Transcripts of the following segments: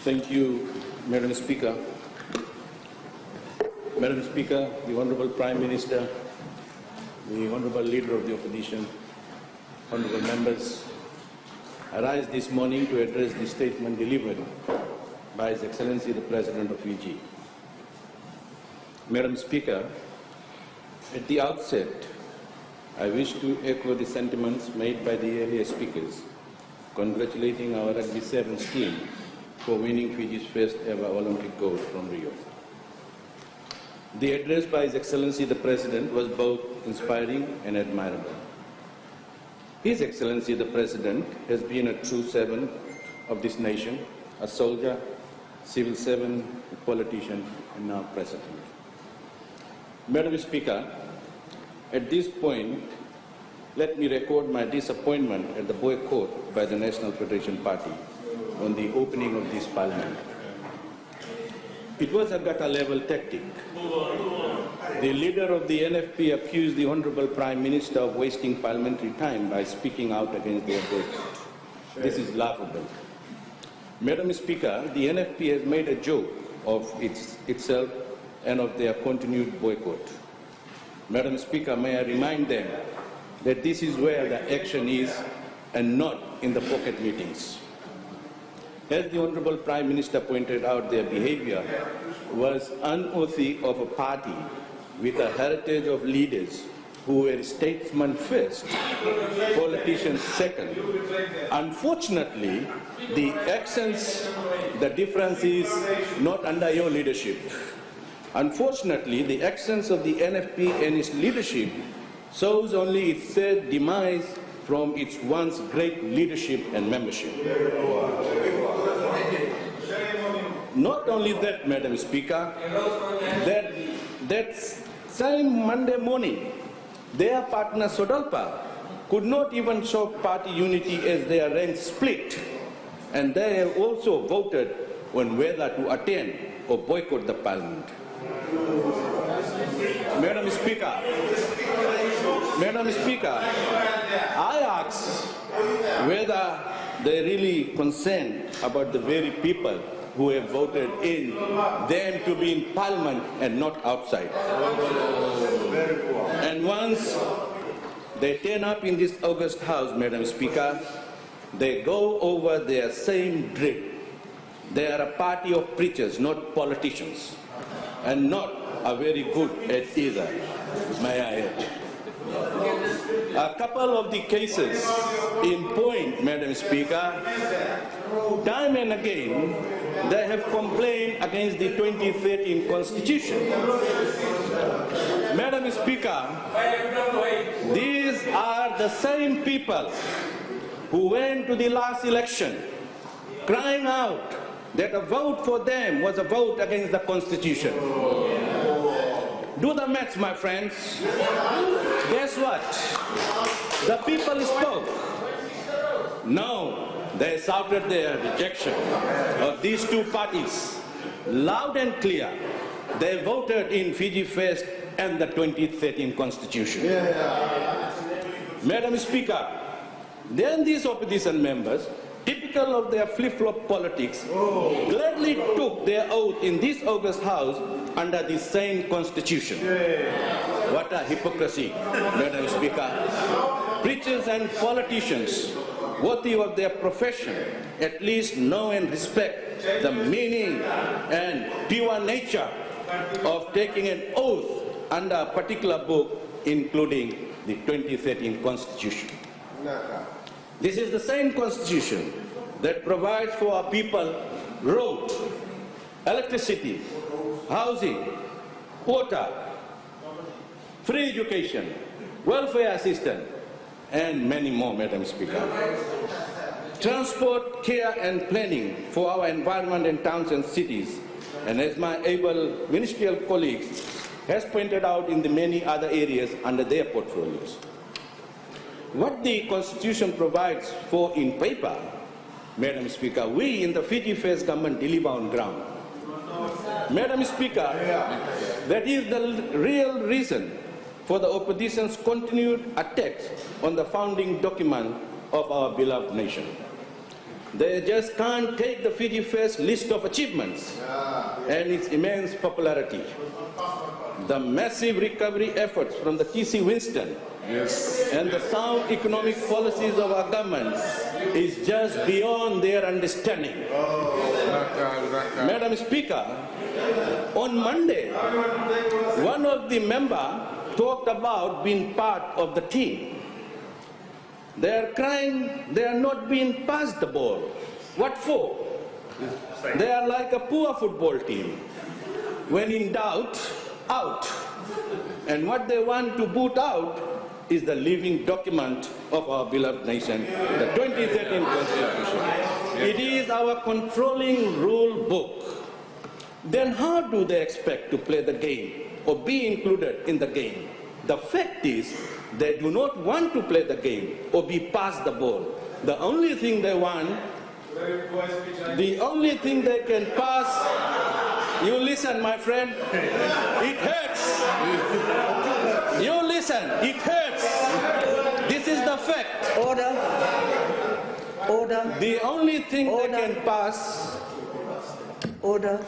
Thank you, Madam Speaker. Madam Speaker, the Honourable Prime Minister, the Honourable Leader of the Opposition, Honourable Members, I rise this morning to address the statement delivered by His Excellency the President of Fiji. Madam Speaker, at the outset, I wish to echo the sentiments made by the earlier speakers, congratulating our Rugby Sevens team for winning Fiji's first ever Olympic gold from Rio. The address by His Excellency the President was both inspiring and admirable. His Excellency the President has been a true servant of this nation, a soldier, civil servant, a politician, and now President. Madam Speaker, at this point, let me record my disappointment at the boycott by the National Federation Party on the opening of this parliament. It was a gutter-level tactic. The leader of the NFP accused the Honourable Prime Minister of wasting parliamentary time by speaking out against their boycott. This is laughable. Madam Speaker, the NFP has made a joke of itself and of their continued boycott. Madam Speaker, may I remind them that this is where the action is and not in the pocket meetings. As the Honourable Prime Minister pointed out, their behaviour was unworthy of a party with a heritage of leaders who were statesmen first, politicians second. Unfortunately, the difference is not under your leadership. Unfortunately, the actions of the NFP and its leadership shows only its third demise from its once great leadership and membership. Not only that, Madam Speaker, that same Monday morning, their partner Sodalpa could not even show party unity as their ranks split, and they have also voted on whether to attend or boycott the parliament. Madam Speaker, I ask whether they really concerned about the very people who have voted in them to be in parliament and not outside. And once they turn up in this august house, Madam Speaker, they go over their same drill. They are a party of preachers, not politicians, and not are very good at either, may I add. A couple of the cases in point, Madam Speaker, time and again, they have complained against the 2013 Constitution. Madam Speaker, these are the same people who went to the last election crying out that a vote for them was a vote against the Constitution. Do the maths, my friends. Guess what? The people spoke. No, they shouted their rejection of these two parties. Loud and clear, they voted in Fiji First and the 2013 Constitution. Madam Speaker, then these opposition members, typical of their flip-flop politics, gladly took their oath in this august house under the same Constitution. What a hypocrisy, Madam Speaker. Preachers and politicians, worthy of their profession, at least know and respect the meaning and pure nature of taking an oath under a particular book, including the 2013 Constitution. This is the same Constitution that provides for our people road, electricity, housing, water, free education, welfare assistance, and many more, Madam Speaker. Transport, care and planning for our environment in towns and cities, and as my able ministerial colleagues has pointed out in the many other areas under their portfolios. What the Constitution provides for in paper, Madam Speaker, we in the Fiji First government deliver on ground. Madam Speaker, that is the real reason for the opposition's continued attacks on the founding document of our beloved nation. They just can't take the Fiji Fest list of achievements and its immense popularity. The massive recovery efforts from the TC Winston and the sound economic policies of our government is just beyond their understanding. Madam Speaker, on Monday, one of the members talked about being part of the team. They are crying they are not being passed the ball. What for? They are like a poor football team. When in doubt, out. And what they want to boot out is the living document of our beloved nation, the 2013 Constitution. It is our controlling rule book. Then how do they expect to play the game or be included in the game? The fact is, they do not want to play the game or be passed the ball. The only thing they want, the only thing they can pass, you listen, my friend, it hurts. You listen, it hurts. This is the fact. Order. Order. The only thing Order. they can pass. Order.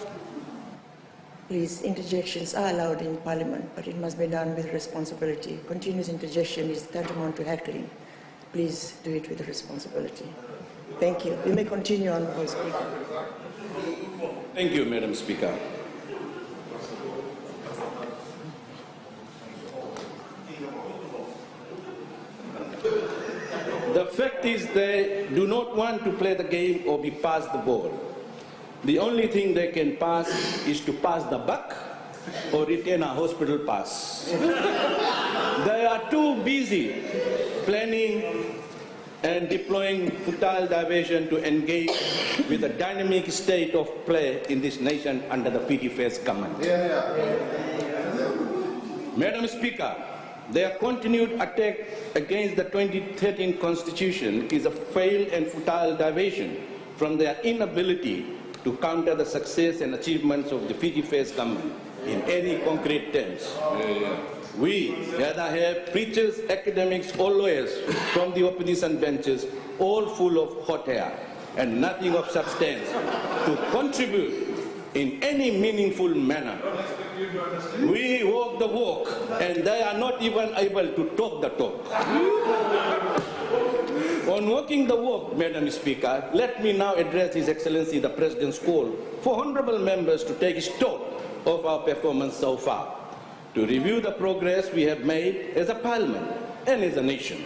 Please, interjections are allowed in Parliament, but it must be done with responsibility. Continuous interjection is tantamount to heckling. Please do it with responsibility. Thank you. We may continue on, Honorable Speaker. Thank you, Madam Speaker. The fact is they do not want to play the game or be passed the ball. The only thing they can pass is to pass the buck or retain a hospital pass. They are too busy planning and deploying futile diversion to engage with the dynamic state of play in this nation under the Fiji Fest government. Madam Speaker, their continued attack against the 2013 Constitution is a failed and futile diversion from their inability to counter the success and achievements of the Fiji Fest government in any concrete terms. We rather have preachers, academics, or lawyers from the opposition benches, all full of hot air and nothing of substance to contribute in any meaningful manner. We walk the walk, and they are not even able to talk the talk. On walking the walk, Madam Speaker, let me now address His Excellency the President's call for honourable members to take stock of our performance so far, to review the progress we have made as a Parliament and as a nation,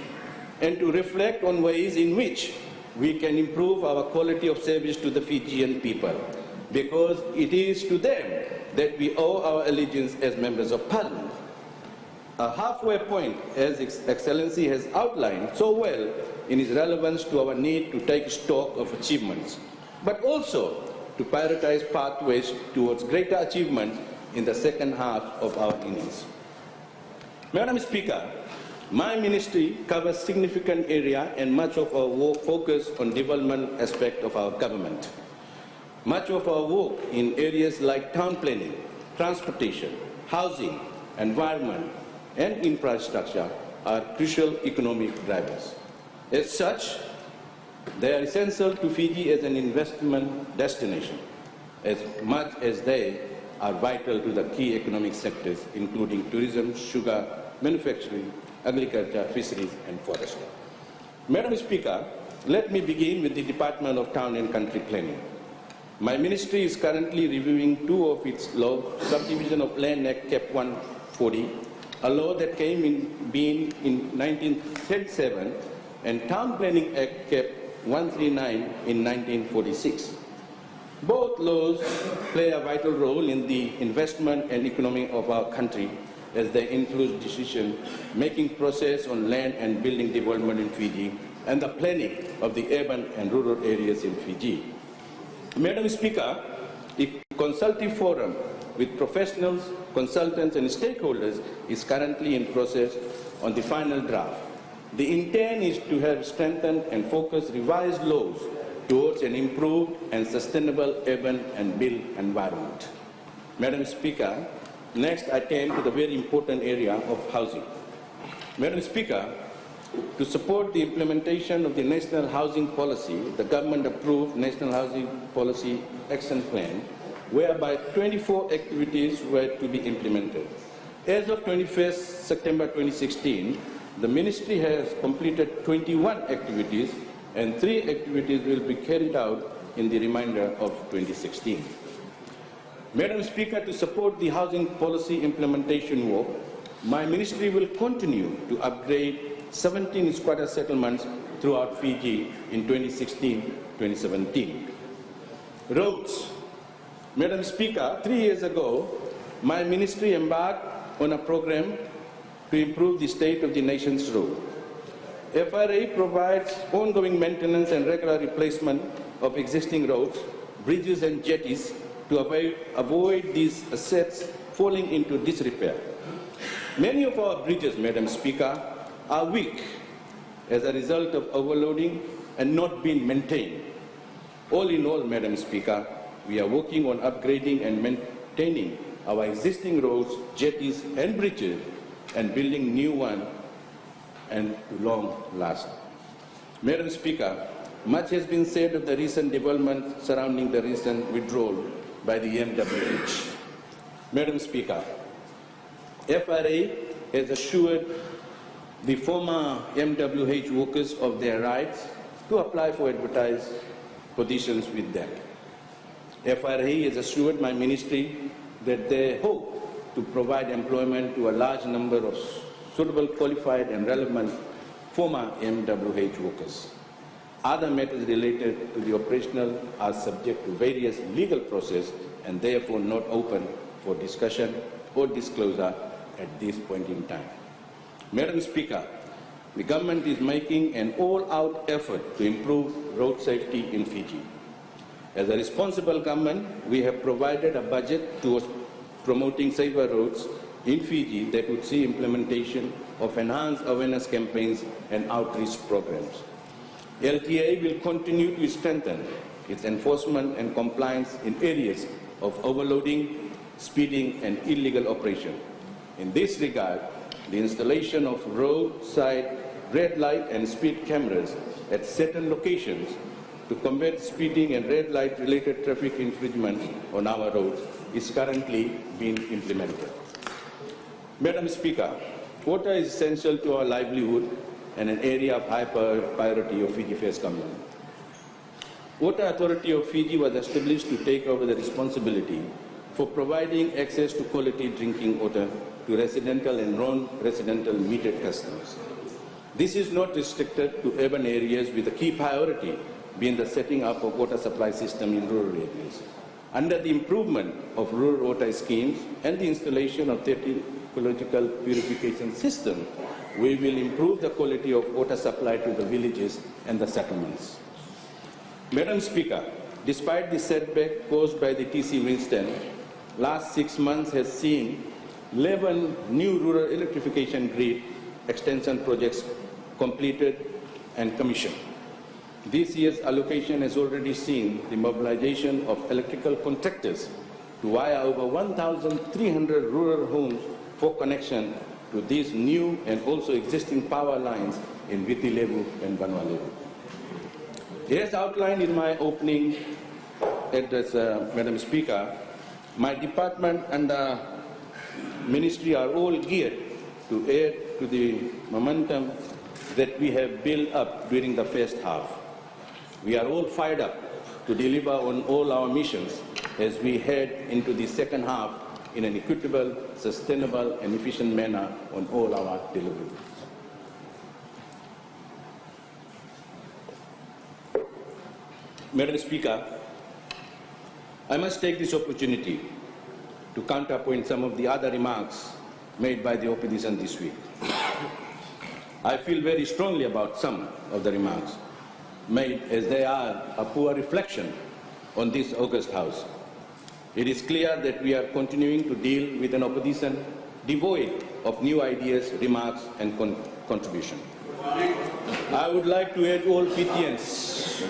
and to reflect on ways in which we can improve our quality of service to the Fijian people, because it is to them that we owe our allegiance as members of Parliament. A halfway point, as His Excellency has outlined so well in its relevance to our need to take stock of achievements, but also to prioritize pathways towards greater achievement in the second half of our innings. Madam Speaker, my ministry covers significant area and much of our work focus on development aspect of our government. Much of our work in areas like town planning, transportation, housing, environment, and infrastructure are crucial economic drivers. As such, they are essential to Fiji as an investment destination, as much as they are vital to the key economic sectors, including tourism, sugar, manufacturing, agriculture, fisheries, and forestry. Madam Speaker, let me begin with the Department of Town and Country Planning. My ministry is currently reviewing two of its laws, Subdivision of Land Act Cap 140, a law that came in being in 1937, and Town Planning Act Cap 139 in 1946. Both laws play a vital role in the investment and economy of our country as they influence decision-making process on land and building development in Fiji and the planning of the urban and rural areas in Fiji. Madam Speaker, a consultative forum with professionals, consultants and stakeholders is currently in process on the final draft. The intent is to have strengthened and focused revised laws towards an improved and sustainable urban and built environment. Madam Speaker, next I turn to the very important area of housing. Madam Speaker, To support the implementation of the National Housing Policy, the government approved National Housing Policy Action Plan, whereby 24 activities were to be implemented. As of 21st September 2016, the Ministry has completed 21 activities and 3 activities will be carried out in the remainder of 2016. Madam Speaker, to support the housing policy implementation work, my Ministry will continue to upgrade 17 squatter settlements throughout Fiji in 2016-2017. Roads. Madam Speaker, 3 years ago, my Ministry embarked on a program to improve the state of the nation's road. FRA provides ongoing maintenance and regular replacement of existing roads, bridges and jetties to avoid these assets falling into disrepair. Many of our bridges, Madam Speaker, are weak as a result of overloading and not being maintained. All in all, Madam Speaker, we are working on upgrading and maintaining our existing roads, jetties and bridges and building new ones and to long last. Madam Speaker, much has been said of the recent developments surrounding the recent withdrawal by the MWH. Madam Speaker, FRA has assured the former MWH workers of their rights to apply for advertised positions with them. FRA has assured my Ministry that they hope to provide employment to a large number of suitable, qualified and relevant former MWH workers. Other matters related to the operational are subject to various legal process and therefore not open for discussion or disclosure at this point in time. Madam Speaker, the government is making an all-out effort to improve road safety in Fiji. As a responsible government, we have provided a budget towards promoting safer roads in Fiji that would see implementation of enhanced awareness campaigns and outreach programs. LTA will continue to strengthen its enforcement and compliance in areas of overloading, speeding and illegal operation. In this regard, the installation of roadside red light and speed cameras at certain locations to combat speeding and red light related traffic infringements on our roads is currently being implemented. Madam Speaker, water is essential to our livelihood and an area of high priority of Fiji Affairs Government. Water Authority of Fiji was established to take over the responsibility for providing access to quality drinking water to residential and non-residential metered customers. This is not restricted to urban areas with a key priority being the setting up of water supply system in rural areas. Under the improvement of rural water schemes and the installation of 30 ecological purification system, we will improve the quality of water supply to the villages and the settlements. Madam Speaker, despite the setback caused by the TC Winston, last 6 months has seen 11 new rural electrification grid extension projects completed and commissioned. This year's allocation has already seen the mobilization of electrical contractors to wire over 1,300 rural homes for connection to these new and also existing power lines in Vitilevu and Vanuatu. As outlined in my opening address, Madam Speaker, my department and the Ministry are all geared to add to the momentum that we have built up during the first half. We are all fired up to deliver on all our missions as we head into the second half in an equitable, sustainable and efficient manner on all our deliverables. Madam Speaker, I must take this opportunity to counterpoint some of the other remarks made by the opposition this week. I feel very strongly about some of the remarks made as they are a poor reflection on this August House. It is clear that we are continuing to deal with an opposition devoid of new ideas, remarks and contribution. I would like to urge all Fijians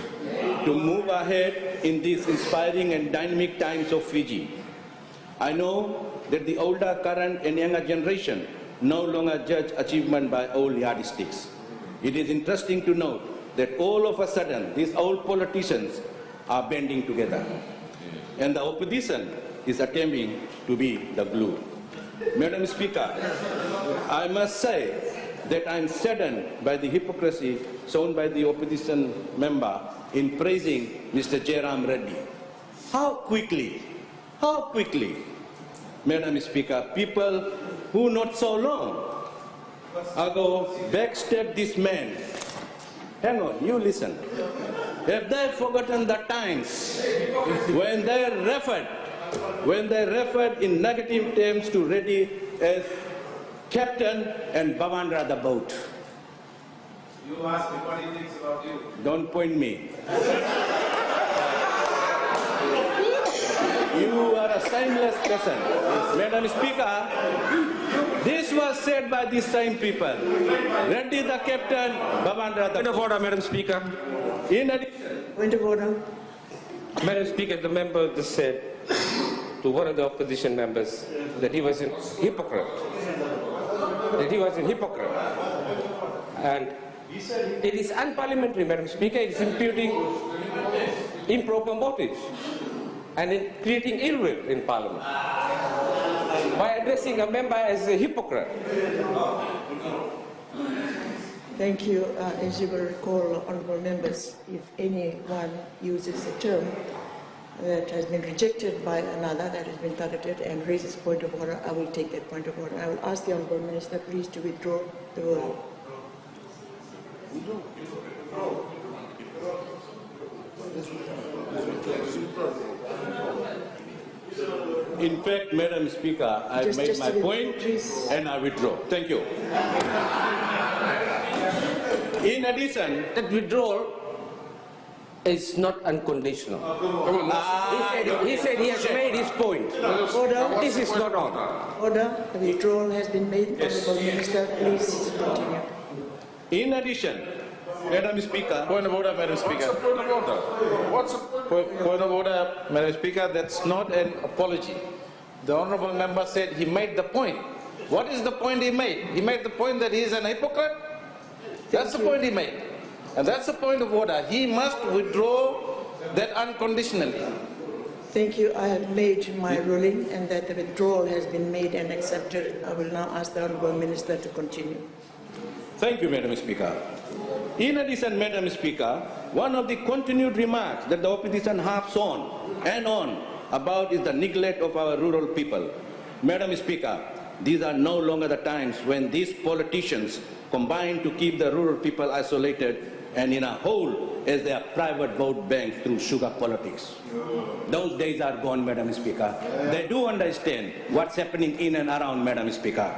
to move ahead in these inspiring and dynamic times of Fiji. I know that the older, current and younger generation no longer judge achievement by old yardsticks. It is interesting to note that all of a sudden these old politicians are banding together, and the opposition is attempting to be the glue. Madam Speaker, I must say that I am saddened by the hypocrisy shown by the opposition member in praising Mr. Jairam Reddy. How quickly, Madam Speaker, people who not so long ago backstabbed this man. Hang on, you listen. Have they forgotten the times when they referred in negative terms to Reddy as captain and Bavandra the boat? You ask me what he thinks about you. Don't point me. You are a shameless person. Madam Speaker, this was said by these same people. Reddy the captain, Bavandra the... Point of order, Madam Speaker. In addition... Point of order. Madam Speaker, the member just said to one of the opposition members that he was a hypocrite. And it is unparliamentary, Madam Speaker. It is imputing improper motives and creating ill will in Parliament by addressing a member as a hypocrite. Thank you. As you will recall, honourable members, if anyone uses a term that has been rejected by another, that has been targeted, and raises a point of order, I will take that point of order. I will ask the honourable minister please to withdraw the word. In fact, Madam Speaker, I have made my point and I withdraw. Thank you. In addition, That withdrawal is not unconditional. He said he has made his point. Order. This is not on. Order. The withdrawal has been made. Honourable Minister, please continue. In addition, Madam Speaker, Point of order, Madam Speaker. What's the point of order? Point of order, Madam Speaker. That's not an apology. The honourable member said he made the point. What is the point he made? He made the point that he is an hypocrite. That's the point he made. And that's the point of order. He must withdraw that unconditionally. Thank you. I have made my ruling and that the withdrawal has been made and accepted. I will now ask the Honourable Minister to continue. thank you, Madam Speaker. In addition, Madam Speaker, one of the continued remarks that the opposition harps on and on about is the neglect of our rural people. Madam Speaker, these are no longer the times when these politicians combine to keep the rural people isolated and in a hole as their private vote bank through sugar politics. Those days are gone, Madam Speaker. They do understand what's happening in and around, Madam Speaker.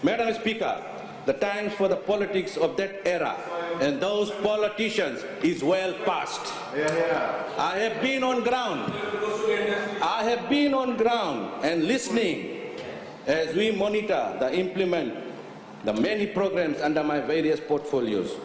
Madam Speaker, the times for the politics of that era and those politicians is well past. I have been on ground. And listening as we monitor the implement the many programs under my various portfolios.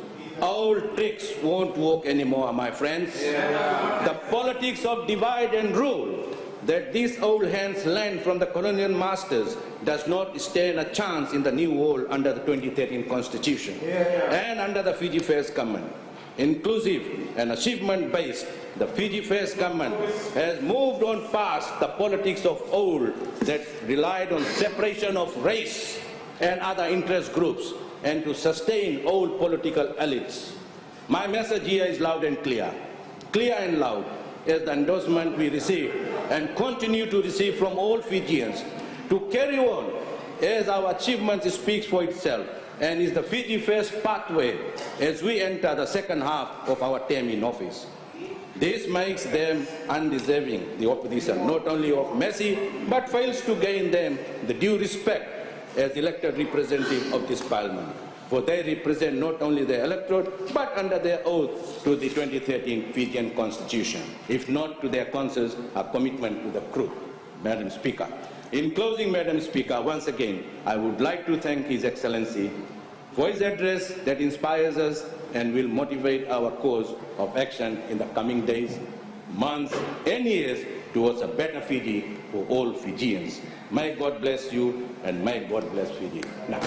Old tricks won't work anymore, my friends. The politics of divide and rule that these old hands learned from the colonial masters does not stand a chance in the new world under the 2013 Constitution and under the Fiji First government. Inclusive and achievement-based, the Fiji First government has moved on past the politics of old that relied on separation of race and other interest groups and to sustain old political elites. My message here is loud and clear and loud, as the endorsement we receive and continue to receive from all Fijians to carry on as our achievement speaks for itself and is the Fiji First pathway as we enter the second half of our term in office. This makes them undeserving, the opposition, not only of mercy, but fails to gain them the due respect as elected representative of this parliament. For they represent not only the electorate, but under their oath to the 2013 Fijian Constitution, if not to their conscience, a commitment to the truth. Madam Speaker. In closing, Madam Speaker, once again, I would like to thank His Excellency for his address that inspires us and will motivate our course of action in the coming days, months, and years towards a better Fiji for all Fijians. May God bless you and may God bless Fiji. Now.